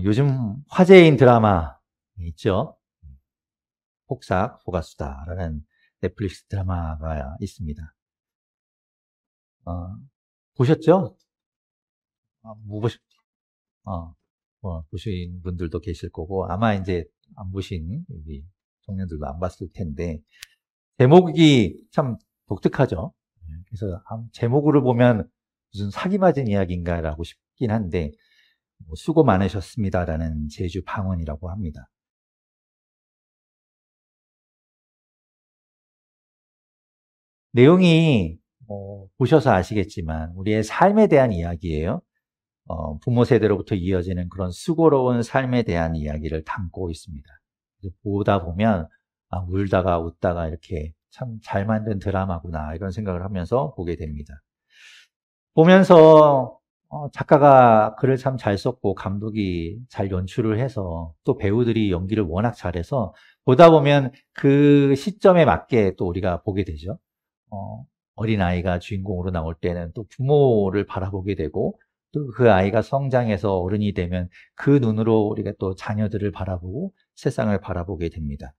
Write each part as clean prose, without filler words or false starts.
요즘 화제인 드라마 있죠. 폭삭 소가수다라는 넷플릭스 드라마가 있습니다. 보셨죠? 못 보셨, 보신 분들도 계실 거고, 아마 이제 안 보신 우리 청년들도 안 봤을 텐데, 제목이 참 독특하죠. 그래서 제목으로 보면 무슨 사기 맞은 이야기인가라고 싶긴 한데, 수고 많으셨습니다라는 제주 방언이라고 합니다. 내용이 보셔서 아시겠지만 우리의 삶에 대한 이야기예요. 부모 세대로부터 이어지는 그런 수고로운 삶에 대한 이야기를 담고 있습니다. 보다 보면 울다가 웃다가 이렇게 참 잘 만든 드라마구나 이런 생각을 하면서 보게 됩니다. 보면서 작가가 글을 참 잘 썼고 감독이 잘 연출을 해서 또 배우들이 연기를 워낙 잘해서 보다 보면 그 시점에 맞게 또 우리가 보게 되죠. 어린아이가 주인공으로 나올 때는 또 부모를 바라보게 되고 또 그 아이가 성장해서 어른이 되면 그 눈으로 우리가 또 자녀들을 바라보고 세상을 바라보게 됩니다.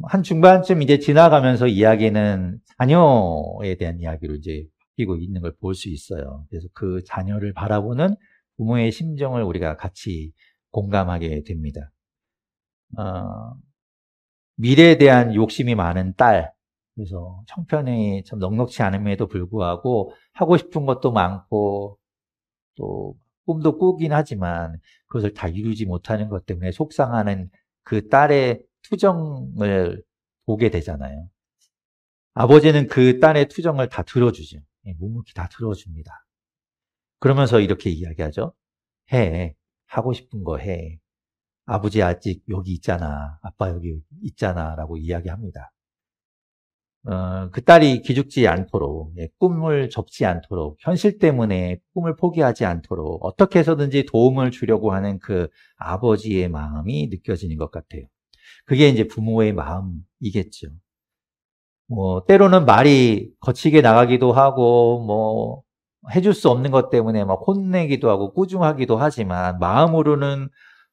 한 중반쯤 이제 지나가면서 이야기는 자녀에 대한 이야기로 이제 바뀌고 있는 걸 볼 수 있어요. 그래서 그 자녀를 바라보는 부모의 심정을 우리가 같이 공감하게 됩니다. 미래에 대한 욕심이 많은 딸, 그래서 형편이 참 넉넉지 않음에도 불구하고 하고 싶은 것도 많고 또 꿈도 꾸긴 하지만 그것을 다 이루지 못하는 것 때문에 속상하는 그 딸의 투정을 보게 되잖아요. 아버지는 그 딸의 투정을 다 들어주죠. 묵묵히 다 들어줍니다. 그러면서 이렇게 이야기하죠. 해. 하고 싶은 거 해. 아버지 아직 여기 있잖아. 아빠 여기 있잖아. 라고 이야기합니다. 그 딸이 기죽지 않도록, 꿈을 접지 않도록, 현실 때문에 꿈을 포기하지 않도록 어떻게 해서든지 도움을 주려고 하는 그 아버지의 마음이 느껴지는 것 같아요. 그게 이제 부모의 마음이겠죠. 때로는 말이 거치게 나가기도 하고, 해줄 수 없는 것 때문에 막 혼내기도 하고 꾸중하기도 하지만, 마음으로는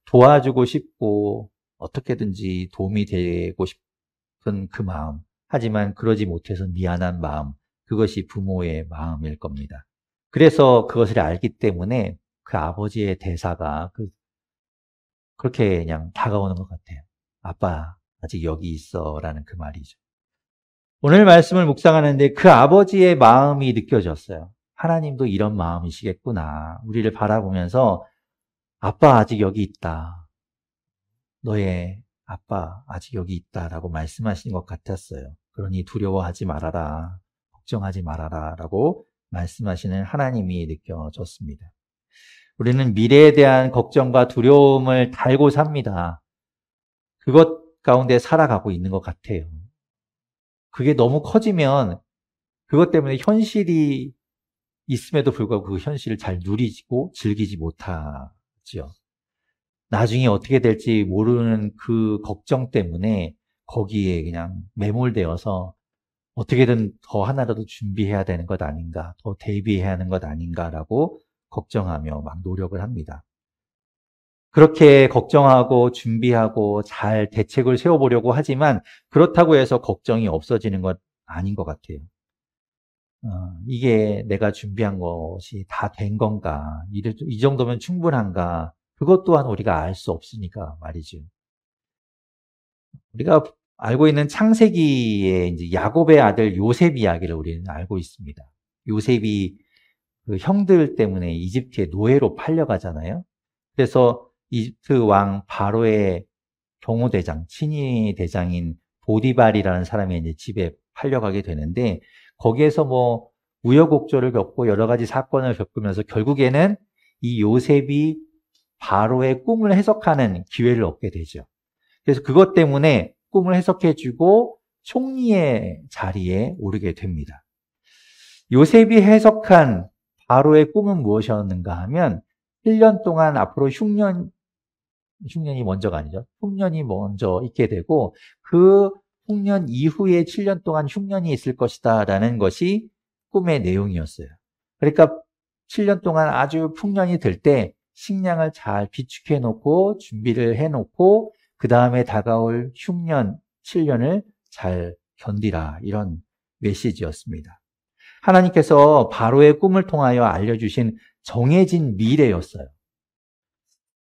도와주고 싶고, 어떻게든지 도움이 되고 싶은 그 마음. 하지만 그러지 못해서 미안한 마음. 그것이 부모의 마음일 겁니다. 그래서 그것을 알기 때문에 그 아버지의 대사가 그렇게 그냥 다가오는 것 같아요. 아빠, 아직 여기 있어. 라는 그 말이죠. 오늘 말씀을 묵상하는데 그 아버지의 마음이 느껴졌어요. 하나님도 이런 마음이시겠구나. 우리를 바라보면서 아빠 아직 여기 있다. 너의 아빠 아직 여기 있다라고 말씀하시는 것 같았어요. 그러니 두려워하지 말아라. 걱정하지 말아라. 라고 말씀하시는 하나님이 느껴졌습니다. 우리는 미래에 대한 걱정과 두려움을 달고 삽니다. 그것 가운데 살아가고 있는 것 같아요. 그게 너무 커지면 그것 때문에 현실이 있음에도 불구하고 그 현실을 잘 누리고 즐기지 못하죠. 나중에 어떻게 될지 모르는 그 걱정 때문에 거기에 그냥 매몰되어서 어떻게든 더 하나라도 준비해야 되는 것 아닌가, 더 대비해야 하는 것 아닌가라고 걱정하며 막 노력을 합니다. 그렇게 걱정하고 준비하고 잘 대책을 세워보려고 하지만 그렇다고 해서 걱정이 없어지는 것 아닌 것 같아요. 이게 내가 준비한 것이 다 된 건가? 이 정도면 충분한가? 그것 또한 우리가 알 수 없으니까 말이죠. 우리가 알고 있는 창세기의 이제 야곱의 아들 요셉 이야기를 우리는 알고 있습니다. 요셉이 그 형들 때문에 이집트의 노예로 팔려가잖아요. 그래서 이집트 왕 바로의 경호대장, 친위 대장인 보디발이라는 사람이 이제 집에 팔려가게 되는데 거기에서 우여곡절을 겪고 여러 가지 사건을 겪으면서 결국에는 이 요셉이 바로의 꿈을 해석하는 기회를 얻게 되죠. 그래서 그것 때문에 꿈을 해석해주고 총리의 자리에 오르게 됩니다. 요셉이 해석한 바로의 꿈은 무엇이었는가 하면 1년 동안 앞으로 흉년이 먼저가 아니죠. 흉년이 먼저 있게 되고 그 흉년 이후에 7년 동안 흉년이 있을 것이다 라는 것이 꿈의 내용이었어요. 그러니까 7년 동안 아주 풍년이 들 때 식량을 잘 비축해 놓고 준비를 해 놓고 그 다음에 다가올 흉년, 7년을 잘 견디라. 이런 메시지였습니다. 하나님께서 바로의 꿈을 통하여 알려주신 정해진 미래였어요.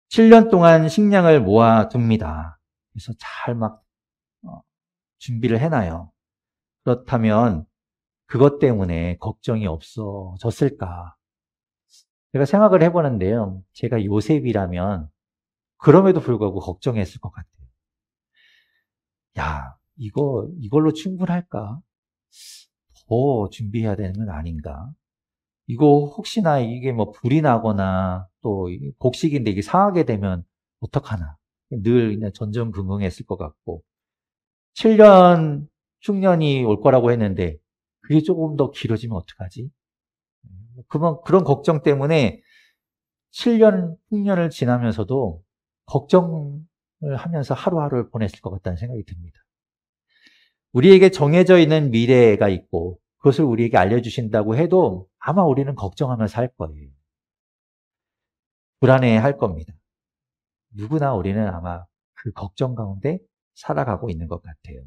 7년 동안 식량을 모아둡니다. 그래서 잘 막 준비를 해놔요. 그렇다면 그것 때문에 걱정이 없어졌을까? 제가 생각을 해보는데요. 제가 요셉이라면 그럼에도 불구하고 걱정했을 것 같아요. 야, 이걸로 충분할까? 더 준비해야 되는 건 아닌가? 이거 혹시나 이게 뭐 불이 나거나 또 곡식인데 이게 상하게 되면 어떡하나? 늘 그냥 전전긍긍했을 것 같고 7년 흉년이 올 거라고 했는데 그게 조금 더 길어지면 어떡하지? 그런 걱정 때문에 7년 흉년을 지나면서도 걱정을 하면서 하루하루를 보냈을 것 같다는 생각이 듭니다. 우리에게 정해져 있는 미래가 있고 그것을 우리에게 알려주신다고 해도 아마 우리는 걱정하면서 살 거예요. 불안해할 겁니다. 누구나 우리는 아마 그 걱정 가운데 살아가고 있는 것 같아요.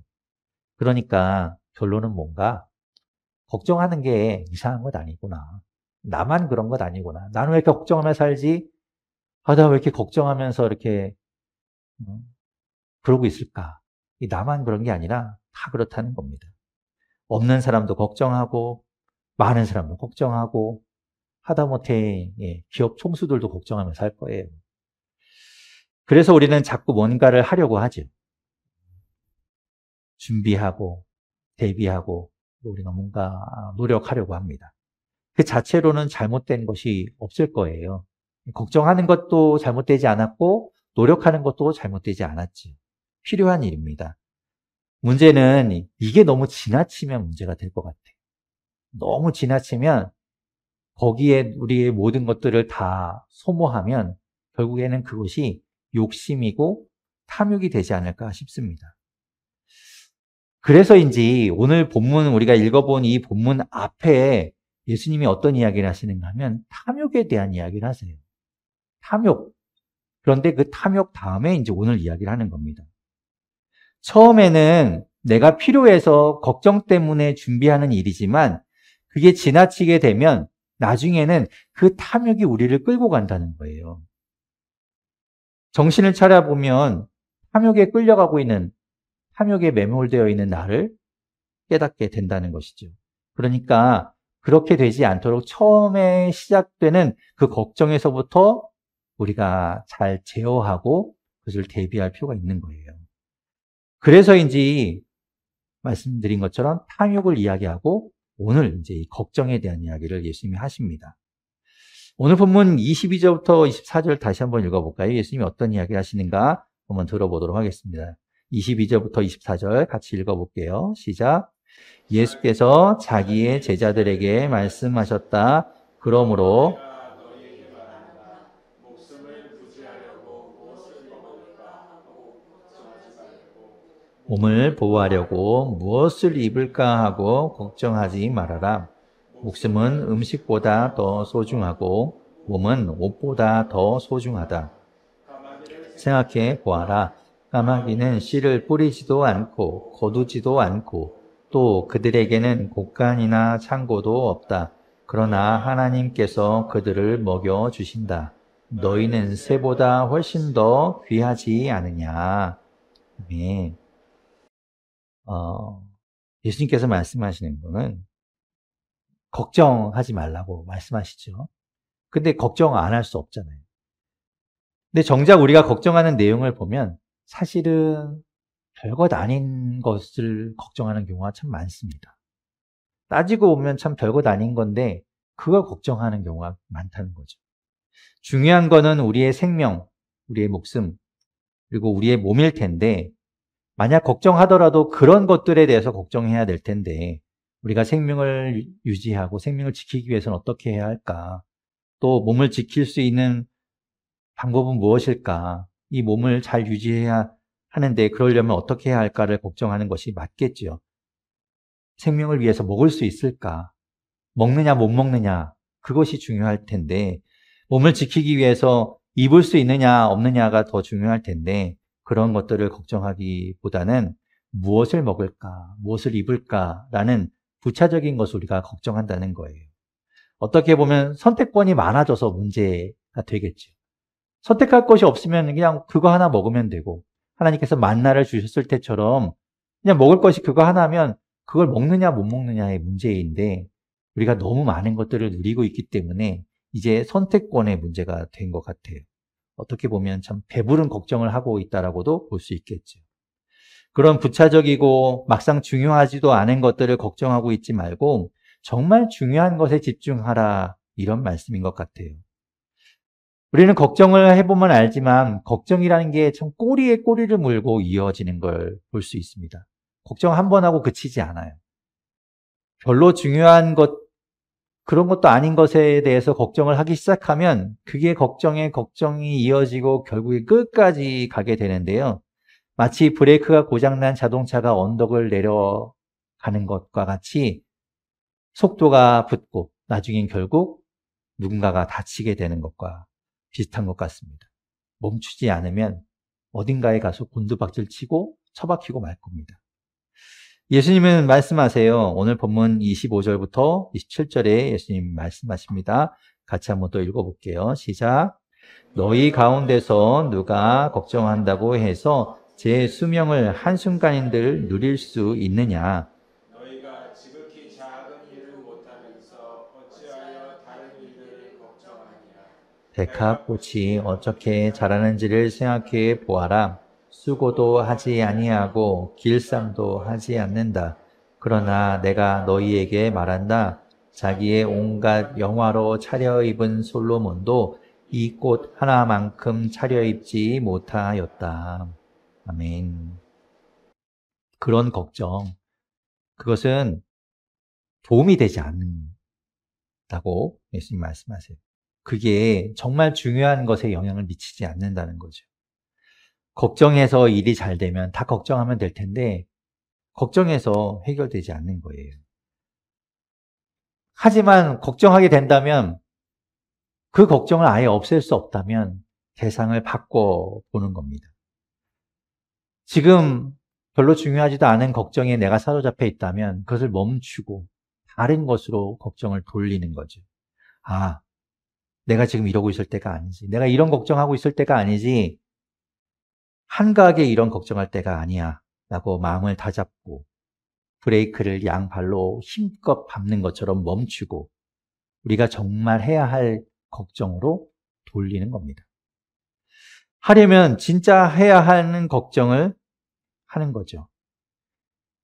그러니까 결론은 뭔가 걱정하는 게 이상한 것 아니구나. 나만 그런 것 아니구나. 나는 왜 이렇게 걱정하며 살지? 나 왜 이렇게 걱정하면서 이렇게 그러고 있을까? 나만 그런 게 아니라 다 그렇다는 겁니다. 없는 사람도 걱정하고 많은 사람도 걱정하고 하다못해 기업 총수들도 걱정하며 살 거예요. 그래서 우리는 자꾸 뭔가를 하려고 하죠. 준비하고 대비하고 우리가 뭔가 노력하려고 합니다. 그 자체로는 잘못된 것이 없을 거예요. 걱정하는 것도 잘못되지 않았고 노력하는 것도 잘못되지 않았지. 필요한 일입니다. 문제는 이게 너무 지나치면 문제가 될 것 같아요. 너무 지나치면 거기에 우리의 모든 것들을 다 소모하면 결국에는 그것이 욕심이고 탐욕이 되지 않을까 싶습니다. 그래서인지 오늘 본문 우리가 읽어본 이 본문 앞에 예수님이 어떤 이야기를 하시는가 하면 탐욕에 대한 이야기를 하세요. 탐욕. 그런데 그 탐욕 다음에 이제 오늘 이야기를 하는 겁니다. 처음에는 내가 필요해서 걱정 때문에 준비하는 일이지만 그게 지나치게 되면 나중에는 그 탐욕이 우리를 끌고 간다는 거예요. 정신을 차려보면 탐욕에 끌려가고 있는, 탐욕에 매몰되어 있는 나를 깨닫게 된다는 것이죠. 그러니까 그렇게 되지 않도록 처음에 시작되는 그 걱정에서부터 우리가 잘 제어하고 그것을 대비할 필요가 있는 거예요. 그래서인지 말씀드린 것처럼 탐욕을 이야기하고 오늘 이제 이 걱정에 대한 이야기를 예수님이 하십니다. 오늘 본문 22절부터 24절 다시 한번 읽어볼까요? 예수님이 어떤 이야기를 하시는가 한번 들어보도록 하겠습니다. 22절부터 24절 같이 읽어볼게요. 시작. 예수께서 자기의 제자들에게 말씀하셨다. 그러므로 몸을 보호하려고 무엇을 입을까 하고 걱정하지 말아라. 목숨은 음식보다 더 소중하고 몸은 옷보다 더 소중하다. 생각해 보아라. 까마귀는 씨를 뿌리지도 않고 거두지도 않고 또 그들에게는 곡간이나 창고도 없다. 그러나 하나님께서 그들을 먹여 주신다. 너희는 새보다 훨씬 더 귀하지 않으냐. 네. 예수님께서 말씀하시는 거는 걱정하지 말라고 말씀하시죠. 근데 걱정 안 할 수 없잖아요. 근데 정작 우리가 걱정하는 내용을 보면 사실은 별것 아닌 것을 걱정하는 경우가 참 많습니다. 따지고 보면 참 별것 아닌 건데 그걸 걱정하는 경우가 많다는 거죠. 중요한 거는 우리의 생명, 우리의 목숨, 그리고 우리의 몸일 텐데 만약 걱정하더라도 그런 것들에 대해서 걱정해야 될 텐데 우리가 생명을 유지하고 생명을 지키기 위해서는 어떻게 해야 할까? 또 몸을 지킬 수 있는 방법은 무엇일까? 이 몸을 잘 유지해야 하는데 그러려면 어떻게 해야 할까를 걱정하는 것이 맞겠죠. 생명을 위해서 먹을 수 있을까? 먹느냐 못 먹느냐 그것이 중요할 텐데 몸을 지키기 위해서 입을 수 있느냐 없느냐가 더 중요할 텐데 그런 것들을 걱정하기보다는 무엇을 먹을까, 무엇을 입을까라는 부차적인 것을 우리가 걱정한다는 거예요. 어떻게 보면 선택권이 많아져서 문제가 되겠죠. 선택할 것이 없으면 그냥 그거 하나 먹으면 되고 하나님께서 만나를 주셨을 때처럼 그냥 먹을 것이 그거 하나면 그걸 먹느냐 못 먹느냐의 문제인데 우리가 너무 많은 것들을 누리고 있기 때문에 이제 선택권의 문제가 된 것 같아요. 어떻게 보면 참 배부른 걱정을 하고 있다라고도 볼 수 있겠죠. 그런 부차적이고 막상 중요하지도 않은 것들을 걱정하고 있지 말고 정말 중요한 것에 집중하라 이런 말씀인 것 같아요. 우리는 걱정을 해보면 알지만 걱정이라는 게 참 꼬리에 꼬리를 물고 이어지는 걸 볼 수 있습니다. 걱정 한 번 하고 그치지 않아요. 별로 중요한 것, 그런 것도 아닌 것에 대해서 걱정을 하기 시작하면 그게 걱정이 이어지고 결국에 끝까지 가게 되는데요. 마치 브레이크가 고장난 자동차가 언덕을 내려가는 것과 같이 속도가 붙고 나중엔 결국 누군가가 다치게 되는 것과 비슷한 것 같습니다. 멈추지 않으면 어딘가에 가서 곤두박질 치고 처박히고 말 겁니다. 예수님은 말씀하세요. 오늘 본문 25절부터 27절에 예수님 말씀하십니다. 같이 한번 또 읽어볼게요. 시작. 너희 가운데서 누가 걱정한다고 해서 제 수명을 한순간인들 누릴 수 있느냐? 너희가 지극히 작은 일을 못하면서 어찌하여 다른 일들을 걱정하냐? 백합꽃이 어떻게 자라는지를 생각해 보아라. 수고도 하지 아니하고 길쌈도 하지 않는다. 그러나 내가 너희에게 말한다. 자기의 온갖 영화로 차려입은 솔로몬도 이 꽃 하나만큼 차려입지 못하였다. 아멘. 그런 걱정, 그것은 도움이 되지 않는다고 예수님 말씀하세요. 그게 정말 중요한 것에 영향을 미치지 않는다는 거죠. 걱정해서 일이 잘 되면 다 걱정하면 될 텐데 걱정해서 해결되지 않는 거예요. 하지만 걱정하게 된다면 그 걱정을 아예 없앨 수 없다면 대상을 바꿔보는 겁니다. 지금 별로 중요하지도 않은 걱정에 내가 사로잡혀 있다면 그것을 멈추고 다른 것으로 걱정을 돌리는 거죠. 아, 내가 지금 이러고 있을 때가 아니지. 내가 이런 걱정하고 있을 때가 아니지. 한가하게 이런 걱정할 때가 아니야. 라고 마음을 다잡고 브레이크를 양발로 힘껏 밟는 것처럼 멈추고 우리가 정말 해야 할 걱정으로 돌리는 겁니다. 하려면 진짜 해야 하는 걱정을 하는 거죠.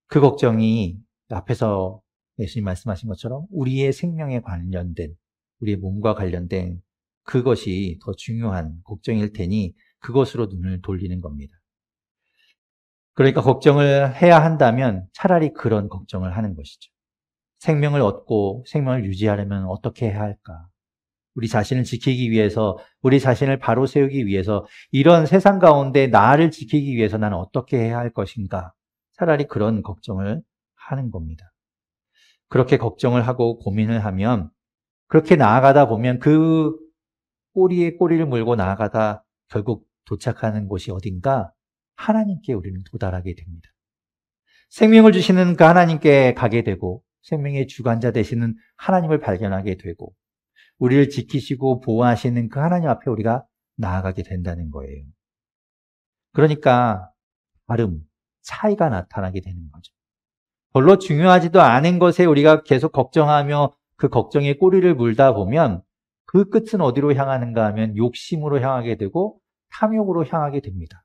그 걱정이 앞에서 예수님 말씀하신 것처럼 우리의 생명에 관련된, 우리의 몸과 관련된 그것이 더 중요한 걱정일 테니 그것으로 눈을 돌리는 겁니다. 그러니까 걱정을 해야 한다면 차라리 그런 걱정을 하는 것이죠. 생명을 얻고 생명을 유지하려면 어떻게 해야 할까? 우리 자신을 지키기 위해서, 우리 자신을 바로 세우기 위해서, 이런 세상 가운데 나를 지키기 위해서 나는 어떻게 해야 할 것인가? 차라리 그런 걱정을 하는 겁니다. 그렇게 걱정을 하고 고민을 하면 그렇게 나아가다 보면 그 꼬리에 꼬리를 물고 나아가다 결국 도착하는 곳이 어딘가? 하나님께 우리는 도달하게 됩니다. 생명을 주시는 그 하나님께 가게 되고 생명의 주관자 되시는 하나님을 발견하게 되고 우리를 지키시고 보호하시는 그 하나님 앞에 우리가 나아가게 된다는 거예요. 그러니까 차이가 나타나게 되는 거죠. 별로 중요하지도 않은 것에 우리가 계속 걱정하며 그 걱정에 꼬리를 물다 보면 그 끝은 어디로 향하는가 하면 욕심으로 향하게 되고 탐욕으로 향하게 됩니다.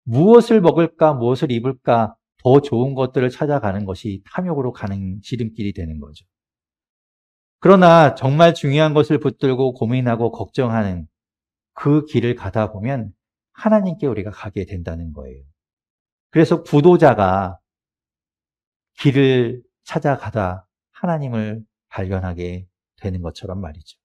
무엇을 먹을까, 무엇을 입을까, 더 좋은 것들을 찾아가는 것이 탐욕으로 가는 지름길이 되는 거죠. 그러나 정말 중요한 것을 붙들고 고민하고 걱정하는 그 길을 가다 보면 하나님께 우리가 가게 된다는 거예요. 그래서 구도자가 길을 찾아가다 하나님을 발견하게 되는 것처럼 말이죠.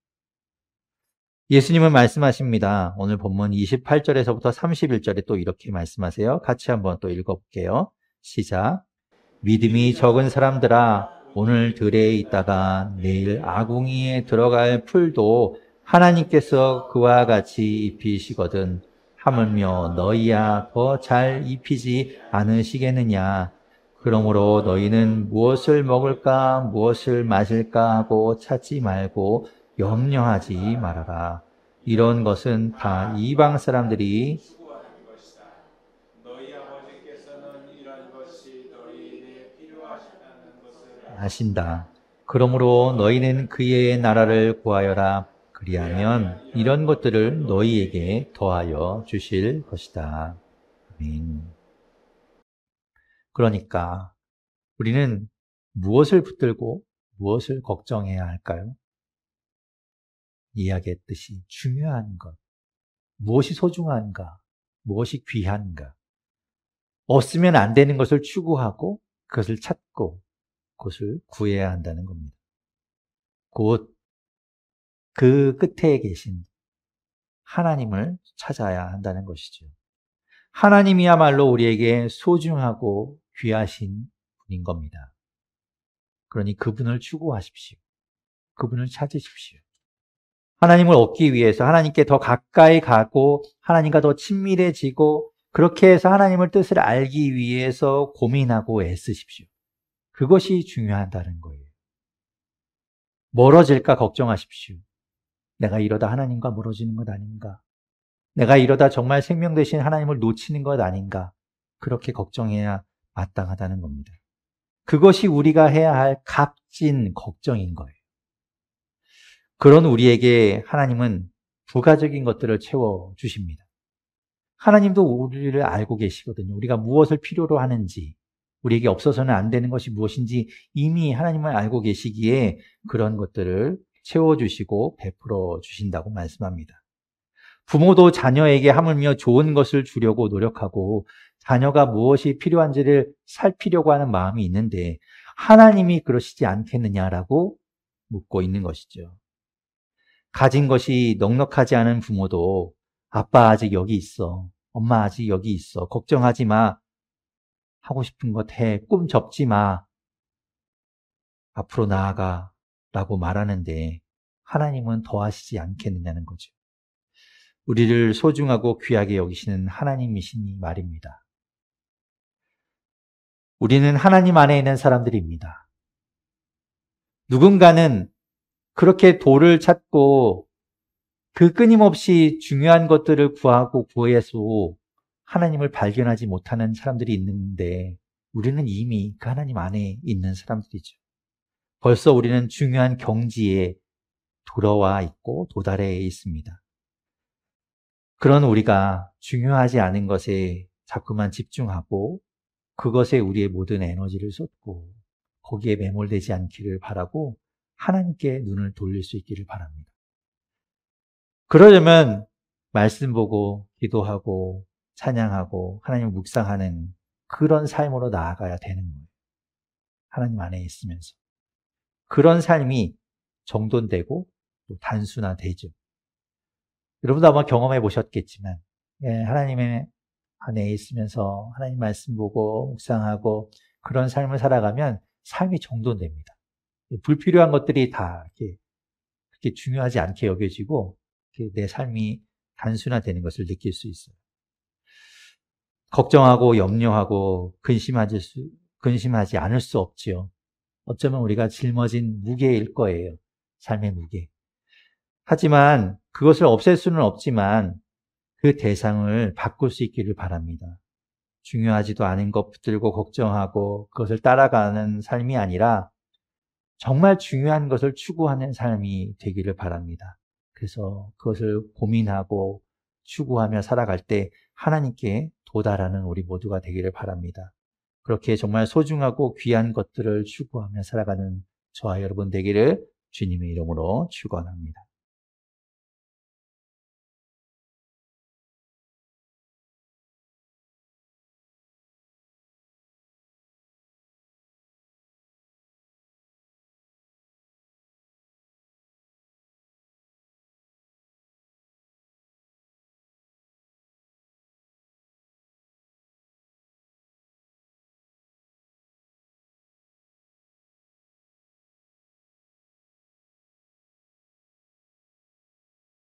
예수님은 말씀하십니다. 오늘 본문 28절에서부터 31절에 또 이렇게 말씀하세요. 같이 한번 또 읽어볼게요. 시작. 믿음이 적은 사람들아 오늘 들에 있다가 내일 아궁이에 들어갈 풀도 하나님께서 그와 같이 입히시거든 하물며 너희야 더 잘 입히지 않으시겠느냐. 그러므로 너희는 무엇을 먹을까 무엇을 마실까 하고 찾지 말고 염려하지 말아라. 이런 것은 다 이방 사람들이 추구하는 것이다. 너희 아버지께서는 이런 것이 너희에게 필요하시다는 것을 아신다. 그러므로 너희는 그의 나라를 구하여라. 그리하면 이런 것들을 너희에게 더하여 주실 것이다. 아멘. 그러니까 우리는 무엇을 붙들고 무엇을 걱정해야 할까요? 이야기했듯이 중요한 것, 무엇이 소중한가, 무엇이 귀한가, 없으면 안 되는 것을 추구하고 그것을 찾고 그것을 구해야 한다는 겁니다. 곧 그 끝에 계신 하나님을 찾아야 한다는 것이죠. 하나님이야말로 우리에게 소중하고 귀하신 분인 겁니다. 그러니 그분을 추구하십시오. 그분을 찾으십시오. 하나님을 얻기 위해서 하나님께 더 가까이 가고 하나님과 더 친밀해지고 그렇게 해서 하나님의 뜻을 알기 위해서 고민하고 애쓰십시오. 그것이 중요하다는 거예요. 멀어질까 걱정하십시오. 내가 이러다 하나님과 멀어지는 것 아닌가? 내가 이러다 정말 생명 되신 하나님을 놓치는 것 아닌가? 그렇게 걱정해야 마땅하다는 겁니다. 그것이 우리가 해야 할 값진 걱정인 거예요. 그런 우리에게 하나님은 부가적인 것들을 채워주십니다. 하나님도 우리를 알고 계시거든요. 우리가 무엇을 필요로 하는지, 우리에게 없어서는 안 되는 것이 무엇인지 이미 하나님은 알고 계시기에 그런 것들을 채워주시고 베풀어 주신다고 말씀합니다. 부모도 자녀에게 하물며 좋은 것을 주려고 노력하고 자녀가 무엇이 필요한지를 살피려고 하는 마음이 있는데 하나님이 그러시지 않겠느냐라고 묻고 있는 것이죠. 가진 것이 넉넉하지 않은 부모도 아빠 아직 여기 있어. 엄마 아직 여기 있어. 걱정하지 마. 하고 싶은 것 해. 꿈 접지 마. 앞으로 나아가. 라고 말하는데 하나님은 더하시지 않겠느냐는 거죠. 우리를 소중하고 귀하게 여기시는 하나님이시니 말입니다. 우리는 하나님 안에 있는 사람들입니다. 누군가는 그렇게 도를 찾고 그 끊임없이 중요한 것들을 구하고 구해서 하나님을 발견하지 못하는 사람들이 있는데 우리는 이미 그 하나님 안에 있는 사람들이죠. 벌써 우리는 중요한 경지에 돌아와 있고 도달해 있습니다. 그런 우리가 중요하지 않은 것에 자꾸만 집중하고 그것에 우리의 모든 에너지를 쏟고 거기에 매몰되지 않기를 바라고 하나님께 눈을 돌릴 수 있기를 바랍니다. 그러려면 말씀 보고 기도하고 찬양하고 하나님을 묵상하는 그런 삶으로 나아가야 되는 거예요. 하나님 안에 있으면서. 그런 삶이 정돈되고 또 단순화되죠. 여러분도 아마 경험해 보셨겠지만 하나님의 안에 있으면서 하나님 말씀 보고 묵상하고 그런 삶을 살아가면 삶이 정돈됩니다. 불필요한 것들이 다 그렇게 중요하지 않게 여겨지고 내 삶이 단순화되는 것을 느낄 수 있어요. 걱정하고 염려하고 근심하지 않을 수 없지요. 어쩌면 우리가 짊어진 무게일 거예요. 삶의 무게. 하지만 그것을 없앨 수는 없지만 그 대상을 바꿀 수 있기를 바랍니다. 중요하지도 않은 것 붙들고 걱정하고 그것을 따라가는 삶이 아니라 정말 중요한 것을 추구하는 삶이 되기를 바랍니다. 그래서 그것을 고민하고 추구하며 살아갈 때 하나님께 도달하는 우리 모두가 되기를 바랍니다. 그렇게 정말 소중하고 귀한 것들을 추구하며 살아가는 저와 여러분 되기를 주님의 이름으로 축원합니다.